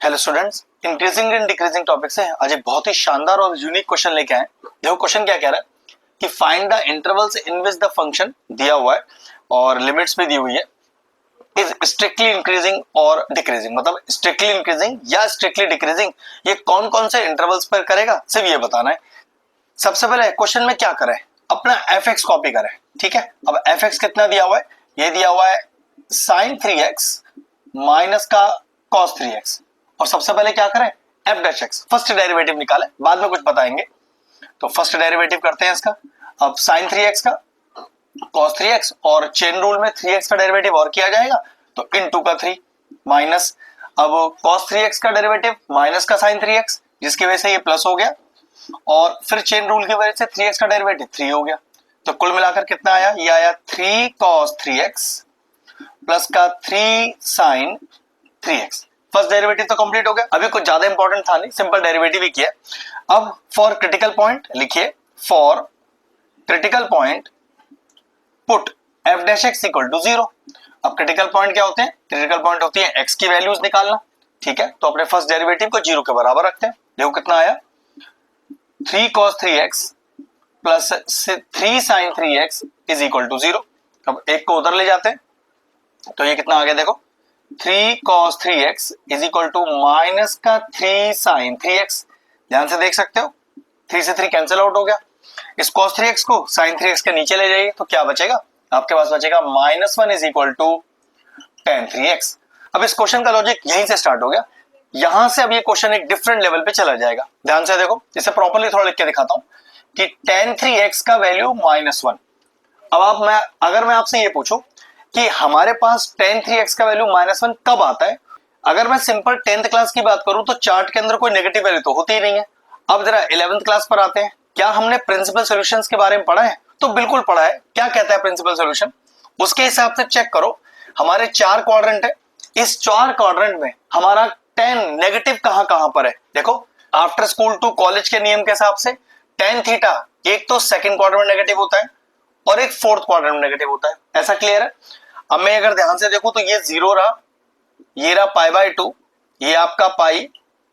Hello students, increasing and decreasing topic से आज एक बहुत ही शानदार और यूनिक क्वेश्चन लेके आए। देखो क्वेश्चन क्या कह रहा है कि find the intervals in which the function दिया हुआ है और लिमिट्स भी दी हुई है, इज स्ट्रिक्टली इंक्रीजिंग और डिक्रीजिंग, मतलब स्ट्रिक्टली इंक्रीजिंग या स्ट्रिक्टली डिक्रीजिंग, ये कौन कौन से इंटरवल्स पर करेगा सिर्फ ये बताना है। सबसे पहले क्वेश्चन में क्या करें, अपना एफ एक्स कॉपी करें। ठीक है, अब एफ एक्स कितना दिया हुआ है, ये दिया हुआ है साइन 3x माइनस का कॉस 3x, और सबसे पहले क्या करें, F dash x first derivative निकालें, बाद में कुछ बताएंगे। तो फर्स्ट डेरिवेटिव करते हैं इसका। अब साइन 3x का कॉस 3x और चेन रूल में 3x का डेरिवेटिव और किया जाएगा तो इनटू का 3 माइनस, अब कॉस 3x का डेरिवेटिव माइनस का साइन 3x, जिसकी वजह से ये प्लस हो गया, और फिर चेन रूल की वजह से 3x का डेरिवेटिव 3 हो गया। तो कुल मिलाकर कितना आया, ये आया 3 cos 3x प्लस का 3 sin 3x। फर्स्ट डेरिवेटिव तो कंप्लीट हो गया, अभी कुछ ज्यादा इंपॉर्टेंट था नहीं, सिंपल डेरिवेटिव ही किया। अब फॉर क्रिटिकल पॉइंट लिखिए, for critical point put f dash x equal to 0। अब क्रिटिकल पॉइंट क्या होते हैं, क्रिटिकल पॉइंट होती है एक्स की वैल्यूज निकालना। ठीक है, तो अपने फर्स्ट डेरिवेटिव को 0 के बराबर रखते हैं। देखो कितना आया, 3 cos 3x plus 3 sin 3x is equal to 0। अब एक को उधर ले जाते हैं तो ये कितना आ गया, देखो 3 cos 3x is equal to minus का 3 sin 3x। ध्यान से देख सकते हो, 3 से 3 कैंसिल आउट हो गया। इस cos 3x को sin 3x के नीचे ले जाइए तो क्या बचेगा, आपके पास बचेगा -1 is equal to tan 3x। अब इस क्वेश्चन का लॉजिक यहीं से स्टार्ट हो गया, यहां से अब ये क्वेश्चन एक डिफरेंट लेवल पे चला जाएगा। ध्यान से देखो, इसे प्रॉपर्ली थोड़ा लिख के दिखाता हूं कि tan 3x का वैल्यू -1। अब अगर मैं आपसे ये पूछूं कि हमारे पास tan 3x का वैल्यू -1 कब आता है, अगर मैं सिंपल 10th क्लास की बात करूं तो चार्ट के अंदर कोई नेगेटिव वैल्यू तो होती ही नहीं है। अब जरा 11th क्लास पर आते हैं, क्या हमने प्रिंसिपल सॉल्यूशंस के बारे में पढ़ा है? तो बिल्कुल पढ़ा है। क्या कहता है प्रिंसिपल सॉल्यूशन, उसके हिसाब से चेक करो। हमारे 4 क्वाड्रेंट है, इस 4 क्वाड्रेंट में हमारा tan नेगेटिव कहां कहां पर है। देखो आफ्टर स्कूल टू कॉलेज के नियम के हिसाब से tan थीटा एक तो सेकंड क्वाड्रेंट में नेगेटिव होता है और एक फोर्थ क्वाड्रेंट में नेगेटिव होता है, ऐसा क्लियर है। अब मैं अगर ध्यान से देखूं तो ये 0 रहा, ये रहा π/2, ये आपका पाई,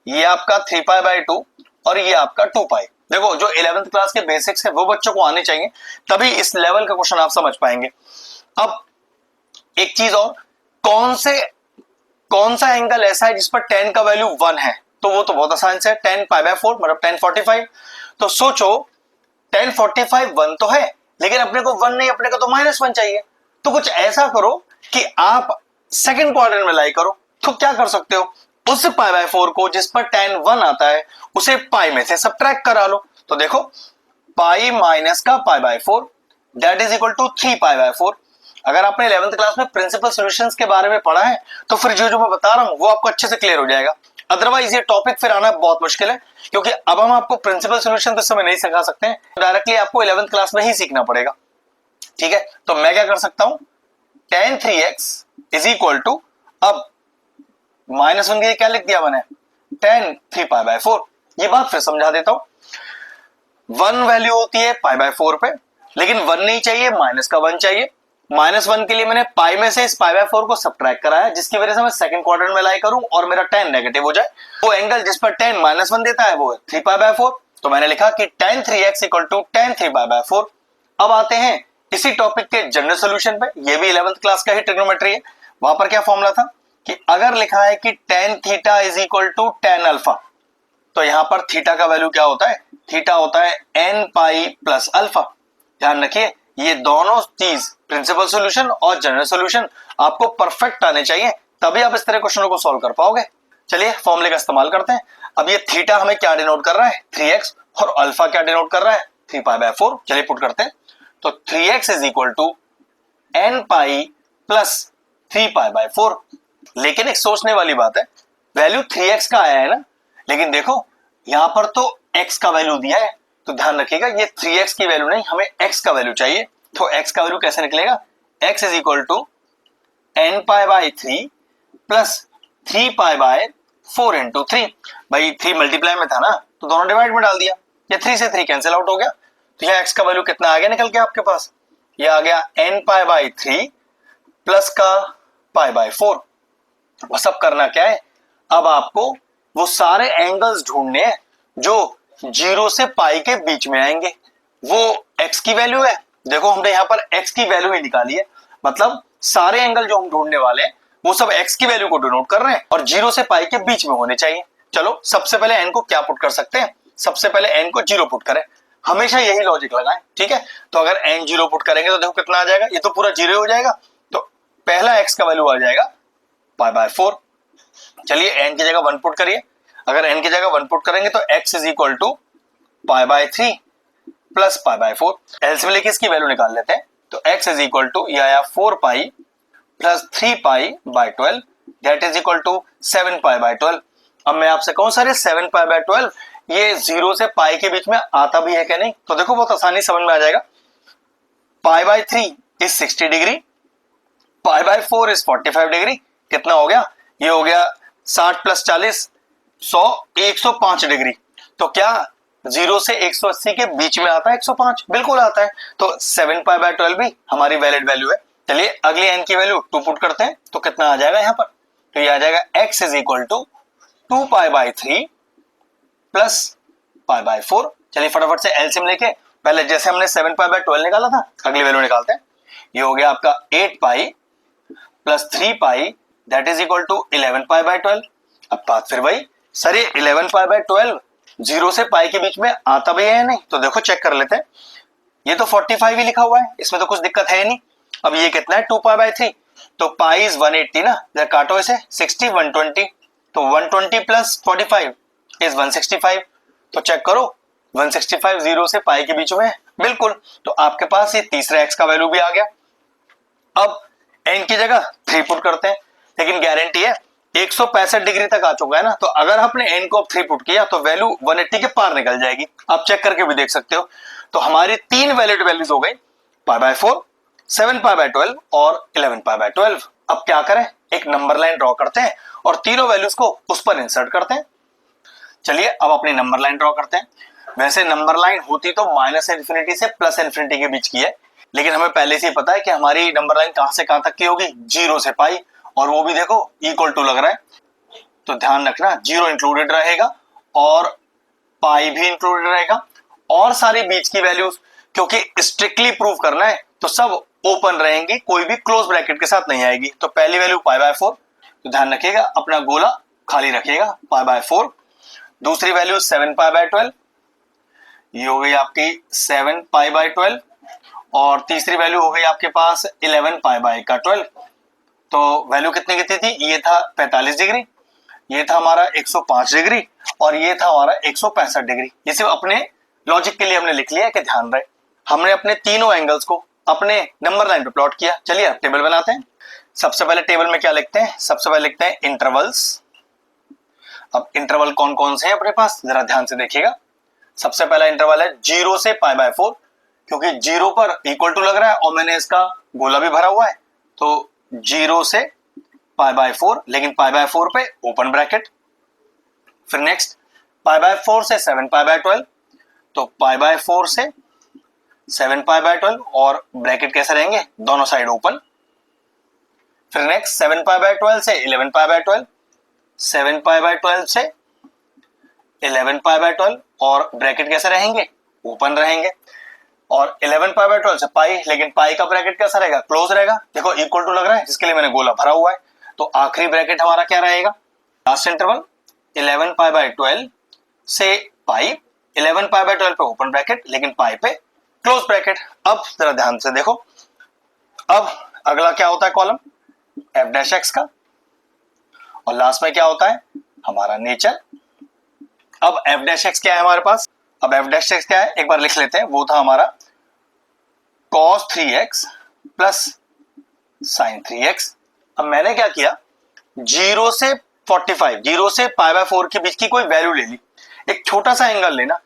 ये आपका 3π/2 और ये आपका 2π। देखो जो 11th क्लास के बेसिक्स है वो बच्चों को आने चाहिए, तभी इस लेवल का क्वेश्चन आप समझ पाएंगे। अब एक चीज और, कौन सा एंगल ऐसा है जिस पर tan का वैल्यू 1 है, तो वो तो बहुत आसान से है, tan π/4 मतलब tan 45। तो सोचो tan 45 1 तो है, लेकिन अपने को 1 नहीं, अपने को तो -1 चाहिए। तो कुछ ऐसा करो कि आप सेकंड क्वाड्रेंट में लाई करो। तो क्या कर सकते हो, उस π/4 को जिस पर tan 1 आता है उसे पाई में से सब्ट्रैक्ट करा लो। तो देखो पाई माइनस का π/4 दैट इज इक्वल टू 3π/4। अगर आपने 11th क्लास में प्रिंसिपल सॉल्यूशंस के बारे में पढ़ा है तो फिर जो मैं बता रहा हूं वो आपको अच्छे से क्लियर हो जाएगा। अदरवाइज ये टॉपिक फिर आना बहुत मुश्किल है, क्योंकि अब हम आपको प्रिंसिपल सॉल्यूशन तो इस समय नहीं सिखा सकते हैं, डायरेक्टली आपको 11th क्लास में ही सीखना पड़ेगा। ठीक है, तो मैं क्या कर सकता हूं, tan 3x is equal to, अब -1 के क्या लिख दिया मैंने, tan 3π/4। ये बात फिर समझा देता हूं, 1 वैल्यू होती है π/4 पे, लेकिन 1 नहीं चाहिए, माइनस का 1 चाहिए। -1 के लिए मैंने पाई में से इस π/4 को सब्ट्रैक्ट कराया, जिसकी वजह से मैं सेकंड क्वाड्रेंट में लाई करूं और मेरा tan नेगेटिव हो जाए। वो एंगल जिस पर tan -1 देता है वो है 3π/4। तो मैंने लिखा कि tan 3x equal to tan 3π/4। अब आते हैं इसी टॉपिक के जनरल सॉल्यूशन पे, ये भी 11th क्लास का ही ट्रिग्नोमेट्री है। वहां पर क्या फॉर्मूला था कि अगर लिखा है कि tan theta is equal to tan alpha, तो यहां पर थीटा का वैल्यू क्या होता है, थीटा होता है n पाई प्लस अल्फा। ध्यान रखिए, ये दोनों चीज प्रिंसिपल सॉल्यूशन और जनरल सॉल्यूशन आपको परफेक्ट आने चाहिए, तभी आप इस तरह क्वेश्चनों को सॉल्व कर पाओगे। चलिए फॉर्मूले का इस्तेमाल करते हैं। अब ये थीटा हमें क्या डिनोट कर रहा है, 3x, और अल्फा क्या डिनोट कर रहा है, 3π/4। चलिए पुट करते हैं, तो 3x is equal to n pi plus 3π/4। लेकिन एक सोचने वाली बात है, वैल्यू 3x का आया है ना, लेकिन देखो यहां पर तो x का वैल्यू दिया है, तो ध्यान रखिएगा ये 3x की वैल्यू नहीं, हमें x का वैल्यू चाहिए। तो x का वैल्यू कैसे निकलेगा, x is equal to n π/3 plus 3π/4 into 3। भाई 3 मल्टीप्लाई में था ना, तो दोनों डिवाइड में डाल दिया, ये 3 से 3 कैंसिल आउट हो गया। तो यहाँ x का वैल्यू कितना आ गया निकल के आपके पास, ये आ गया n π/3 प्लस का π/4। और सब करना क्या है, अब आपको वो सारे एंगल्स ढूंढने हैं जो 0 से पाई के बीच में आएंगे। वो x की वैल्यू है, देखो हमने यहाँ पर x की वैल्यू ही निकाली है, मतलब सारे एंगल जो हम ढूंढने वाले हैं वो सब x की वैल्यू को डिनोट कर रहे हैं और 0 से पाई के बीच में होने चाहिए। चलो सबसे पहले n को क्या पुट कर सकते हैं, सबसे पहले n को 0 पुट करें, हमेशा यही लॉजिक लगाएं, ठीक है। तो अगर n 0 पुट करेंगे तो देखो कितना आ जाएगा, ये तो पूरा 0 हो जाएगा, तो पहला x का वैल्यू आ जाएगा π/4। चलिए n की जगह 1 पुट करिए, अगर n की जगह 1 पुट करेंगे तो x is equal to π/3 plus π/4। LCM लेके इसकी वैल्यू निकाल लेते हैं, तो x इज इक्वल टू ये आया 4π plus 3π/12 that is equal to 7π/12। अब मैं आपसे कहूं सर ये 7π/12 ये 0 से पाई के बीच में आता भी है क्या नहीं, तो देखो बहुत आसानी समझ में आ जाएगा। π/3 इज 60 डिग्री, π/4 इज 45 डिग्री, कितना हो गया, ये हो गया 60 प्लस 40 100 105 डिग्री। तो क्या 0 से 180 के बीच में आता है 105, बिल्कुल आता है, तो 7π/12 भी हमारी वैलिड वैल्यू है। चलिए अगली n की वैल्यू 2 पुट करते हैं, तो कितना आ जाएगा यहाँ पर, तो ये आ जाएगा x is equal to 2π/3 plus π/4। चलिए फटाफट से एलसीएम लेके पहले जैसे हमने 7π/12 निकाला था अगली वैल्यू निकालते हैं। ये हो गया आपका 8π plus 3π that is equal to 11π/12। अब बात फिर वही, सर ये 11π/12 0 से पाई के बीच में आता भी है या नहीं, तो देखो चेक कर लेते हैं, ये तो 45 ही लिखा हुआ है, इसमें तो कुछ दिक्कत है नहीं। अब ये कितना है 2π/3, तो पाई इज 180 ना, जरा काटो इसे 60 120, तो 120 प्लस 45 इज 165, तो चेक करो 165 0 से पाई के बीच में है, बिल्कुल, तो आपके पास ये तीसरा x का वैल्यू भी आ गया। अब n की जगह 3 पुट करते हैं, लेकिन गारंटी है 165 डिग्री तक आ चुका है ना, तो अगर आपने n को अब 3 पुट किया तो वैल्यू 180 के पार निकल जाएगी, आप चेक करके भी देख सकते हो। तो हमारी 3 वैलिड वैल्यूज हो गई π/4 7π/12 और 11π/12। अब क्या करें, एक नंबर लाइन ड्रॉ करते हैं और तीनों वैल्यूज को उस पर इंसर्ट करते हैं। चलिए अब अपनी नंबर लाइन ड्रॉ करते हैं। वैसे नंबर लाइन होती तो -∞ से +∞ के बीच की है, लेकिन हमें पहले से ही पता है कि हमारी नंबर लाइन कहां से कहां तक की होगी, 0 से पाई, और वो भी देखो इक्वल टू लग रहा है, तो ध्यान रखना 0 इंक्लूडेड रहेगा और पाई भी इंक्लूडेड रहेगा, और सारी बीच की वैल्यूज क्योंकि स्ट्रिक्टली प्रूव करना है तो सब ओपन रहेंगी, कोई भी क्लोज ब्रैकेट के साथ नहीं आएगी। तो पहली वैल्यू π/4, तो ध्यान रखिएगा अपना गोला खाली रखिएगा π/4। दूसरी वैल्यू 7π/12, ये हो गई आपकी 7π/12, और तीसरी वैल्यू हो गई आपके पास 11π/12। तो वैल्यू कितनी थी, ये था 45 डिग्री, ये था हमारा 105 डिग्री, और ये था हमारा 165 डिग्री। ये सिर्फ अपने लॉजिक के लिए हमने लिख लिया कि ध्यान रहे, हमने अपने तीनों एंगल्स को अपने नंबर लाइन पे प्लॉट किया। चलिए अब टेबल बनाते हैं। सबसे पहले टेबल में क्या लिखते हैं, सबसे पहले लिखते हैं इंटरवल्स। अब इंटरवल कौन कौन से हैं अपने पास, जरा ध्यान से देखिएगा। सबसे पहला इंटरवल है 0 से π/4, क्योंकि 0 पर इक्वल टू लग रहा है और मैंने इसका गोला भी भरा हुआ है, तो 0 से π/4, लेकिन π/4 पे ओपन ब्रैकेट। फिर नेक्स्ट π/4 से 7π/12, तो π/4 से 7π/12 और ब्रैकेट कैसे रहेंगे, दोनों साइड ओपन। फिर नेक्स्ट 7π/12 से 11π/12, 7π/12 से 11π/12 और ब्रैकेट कैसे रहेंगे, ओपन रहेंगे। और 11π/12 से पाई, लेकिन पाई का ब्रैकेट कैसा रहेगा, क्लोज रहेगा, देखो इक्वल टू लग रहा है जिसके लिए मैंने गोला भरा हुआ है। तो आखिरी ब्रैकेट हमारा क्या रहेगा, लास्ट इंटरवल 11π/12 से पाई, 11π/12 पे ओपन ब्रैकेट लेकिन पाई पे क्लोज ब्रैकेट। अब जरा ध्यान से देखो, अब अगला क्या होता है कॉलम f' का, और लास्ट में क्या होता है हमारा नेचर। अब f' क्या है हमारे पास, अब f' क्या है एक बार लिख लेते हैं, वो था हमारा cos 3x plus sin 3x। अब मैंने क्या किया, 0 से 45, 0 से π/4 के बीच की कोई वैल्यू ले ली, एक छोटा सा एंगल लेना,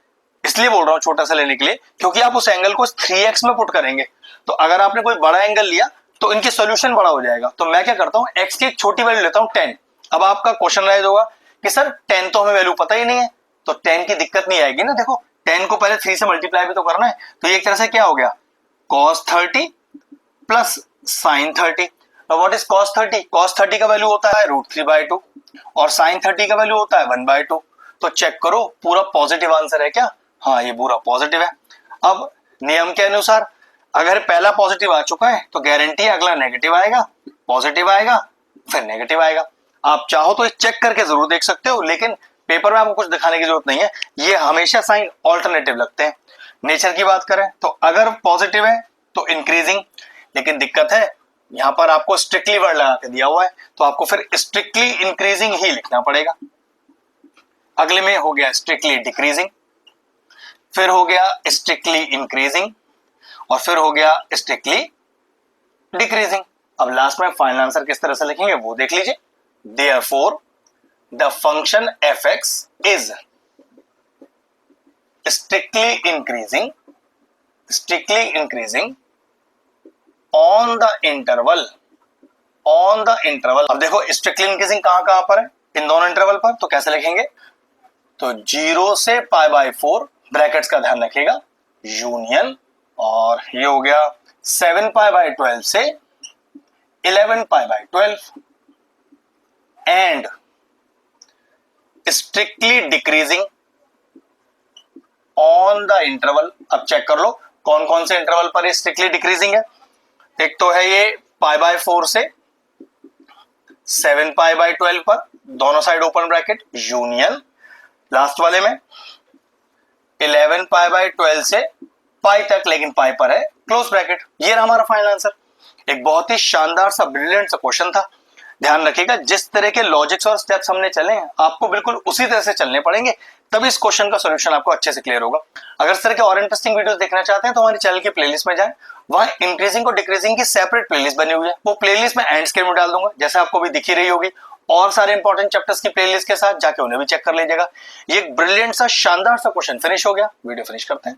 इसलिए बोल रहा हूं छोटा सा लेने के लिए क्योंकि आप उस एंगल को 3x में पुट करेंगे, तो अगर आपने कोई बड़ा एंगल लिया तो इनकी सॉल्यूशन बड़ा हो जाएगा। तो मैं क्या करता हूं, x की एक छोटी वैल्यू लेता हूं 10। अब आपका क्वेश्चन राइज होगा कि सर 10 तो हमें वैल्यू पता ही नहीं है, तो 10 की दिक्कत नहीं आएगी ना, देखो 10 को पहले 3 से मल्टीप्लाई भी तो करना है, तो ये एक तरह से क्या हो गया cos 30 प्लस sin 30। तो व्हाट इज cos 30? cos 30 का वैल्यू होता है √3/2 और sin 30 का वैल्यू होता है 1/2। तो चेक करो पूरा पॉजिटिव आंसर है क्या? हाँ, ये पूरा पॉजिटिव है। अब नियम के अनुसार अगर पहला पॉजिटिव आ चुका है तो गारंटी है अगला नेगेटिव आएगा, पॉजिटिव आएगा, फिर नेगेटिव आएगा। आप चाहो तो चेक करके जरूर देख सकते हो, लेकिन पेपर में आपको कुछ दिखाने की जरूरत नहीं है, ये हमेशा साइन ऑल्टरनेटिव लगते हैं। नेचर की बात करें तो अगर पॉजिटिव है तो इंक्रीजिंग, लेकिन दिक्कत है यहां पर आपको स्ट्रिक्टली वर्ड लगा के दिया हुआ है, तो आपको फिर स्ट्रिक्टली इंक्रीजिंग ही लिखना पड़ेगा। अगले में हो गया स्ट्रिक्टली डिक्रीजिंग, फिर हो गया स्ट्रिक्टली इंक्रीजिंग और फिर हो गया स्ट्रिक्टली डिक्रीजिंग। अब लास्ट में फाइनल आंसर किस तरह से लिखेंगे वो देख लीजिए। Therefore, the function f(x) is strictly increasing on the interval। अब देखो स्ट्रिक्टली इंक्रीजिंग कहां पर है? इन दोनों इंटरवल पर। तो कैसे लिखेंगे? तो 0 से π/4 ब्रैकेट्स का ध्यान रखिएगा, यूनियन, और ये हो गया 7π/12 से 11π/12 and strictly decreasing on the interval. अब चेक कर लो कौन कौन से इंटरवल पर स्ट्रिक्टली डिक्रीजिंग है। एक तो है ये π/4 से 7π/12 पर, दोनों side open bracket, union, last वाले में 11π/12 से पाई तक, लेकिन पाई पर है क्लोज ब्रैकेट। ये रहा हमारा फाइनल आंसर। एक बहुत ही शानदार सा ब्रिलियंट सा क्वेश्चन था। ध्यान रखिएगा जिस तरह के लॉजिक्स और स्टेप्स हमने चले हैं आपको बिल्कुल उसी तरह से चलने पड़ेंगे, तभी इस क्वेश्चन का सॉल्यूशन आपको अच्छे से क्लियर होगा। अगर इस तरह के और इंटरेस्टिंग वीडियोस देखना चाहते हैं तो हमारे चैनल की प्लेलिस्ट में जाएं, वहां इंक्रीजिंग और डिक्रीजिंग की सेपरेट प्लेलिस्ट बनी हुई है, वो प्लेलिस्ट में एंड स्क्रीन में डाल दूंगा, जैसे आपको भी दिखी रही होगी, और सारे इंपॉर्टेंट चैप्टर्स की प्लेलिस्ट के साथ जाके उन्हें भी चेक कर लीजिएगा। ये एक ब्रिलियंट सा शानदार सा क्वेश्चन फिनिश हो गया। वीडियो फिनिश करते हैं।